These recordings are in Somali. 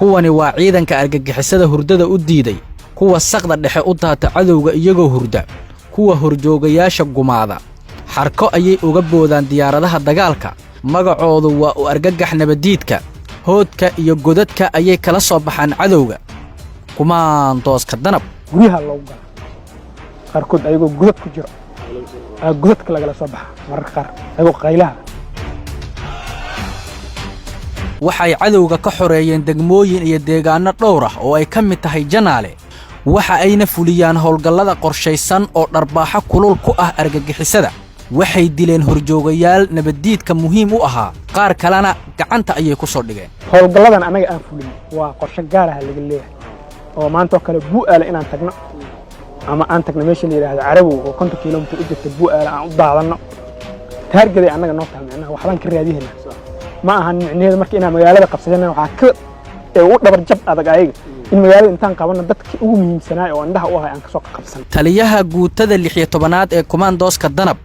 kuwani waa ciidanka argagixisada hurdada u diiday kuwa saqda dhexe u daata cadowga iyagoo hurda kuwa horjoogayaasha gumaada xarko ayay uga boodaan diyaaradaha dagaalka magacoodu waa u argagax nabadiidka hoodka iyo godadka ayay kala soo baxaan cadowga kumaandooska danab guryaha loogu gala qaarkood ayagoo godad ku jiro godadka lagala soo baxa mararka qaar ayagoo qaylaha waxay cadowga ka xoreeyeen degmooyin iyo deegaano dhowr ah oo ay ka mid tahay Janaale waxa ayna fuliyaan howlgallada qorshaysan oo dharbaaxa kulul ku ah argagixisada waxay dileen horjoogayaal nabadiidka muhiim u ahaa qaar kalena gacanta ayay ku soo dhigeen howlgalladan anaga aan fulin waa qorshe gaar ah laga leeyahay oo maanta kale bu'aale inaan tagno ama aan tagno meesha la yiraahdo Carabow oo 50 kiiloomitir u jirta bu'aale aan u daadano taargeday anaga noo taamicnaa waxaan ka raadiyeenaa ma ahan micneheedu markii inaan magaalada qabsadana waxa ka u dhabar jab adag ayaga in magaalada intaan qabanno dadkii ugu muhiimsanaa oo indhaha u ahay aan ka soo qabsan taliyaha guutada 16aad ee kumaandooska danab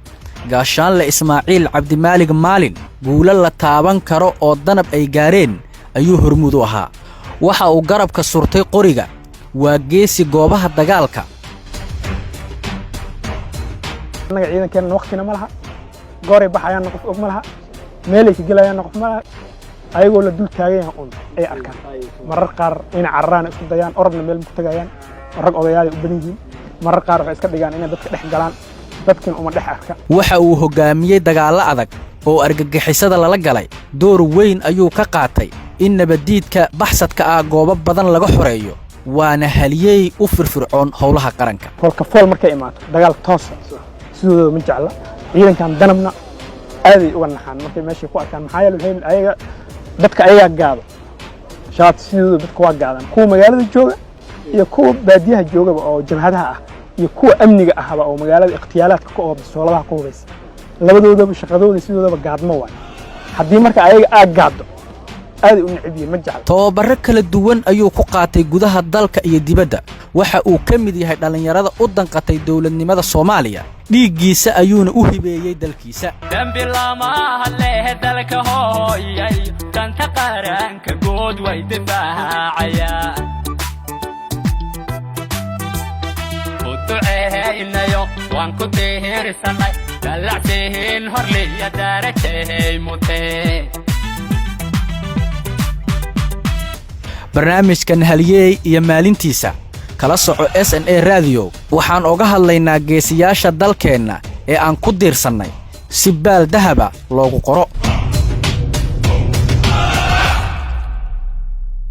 gaashaanle Ismaaciil Cabdimaalig Maalin guula la taaban karo oo danab ay gaareen ayuu hormuud u ahaa waxa uu garabka surtay qoriga waa geesi goobaha dagaalka anaga ciidankeena waqtina ma laha gooray baxayaan qof og ma laha meelay ka galayaan qof ma laha ayagoo la dul taagay ay arkaan marar qaar in carraan isku dayaan orodna meel ku tagayaan rag odayaal u badan yihiin marar qaar waxay iska dhigaan in dadka dhex galaan dadkan uma dhex arka waxa uu hogaamiyay dagaal adag oo argagixisada lala galay door weyn ayuu ka qaatay in nabadiidka baxsadka ah goobo badan laga xoreeyo waana haliyay u firfircoon howlaha qaranka folka fool markay imaato dagaal toos sidoo ma jecla ciidankan danabna aad ay uga naxaan markay meesha ku arkaan maxaa yeelay ayaga dadka ayaga gaado shaad sidoo dadka waa gaadaan kuwa magaalada jooga iyo kuwa baadiyaha jooga oo jabhadaha ah iyo kuwa amniga ah oo magaalada ikhtiyaalaadka ku ooda sooladaha ku hubaysan labadoodaba shaqadooda sidoodaba gaadmo waay haddii marka ayaga gaado aad u nicbiin ma jecla tababarro kala duwan ayuu ku qaatay gudaha dalka iyo dibadda waxa uu ka mid yahay dhalinyarada u danqatay dawladnimada Soomaaliya dhiiggiisa ayuuna u hibeeyay dalkiisa dambi lama hadlee dalka hooyay danta qaranka good way difaacayaan inayo waan ku tiirsanay dalacsiin horliya darajay mutee barnaamijkan haliyey iyo maalintiisa kala soco SNA Radio waxaan uga hadlaynaa geesiyaasha dalkeenna ee aan ku diirsanay si baal dahaba loogu qoro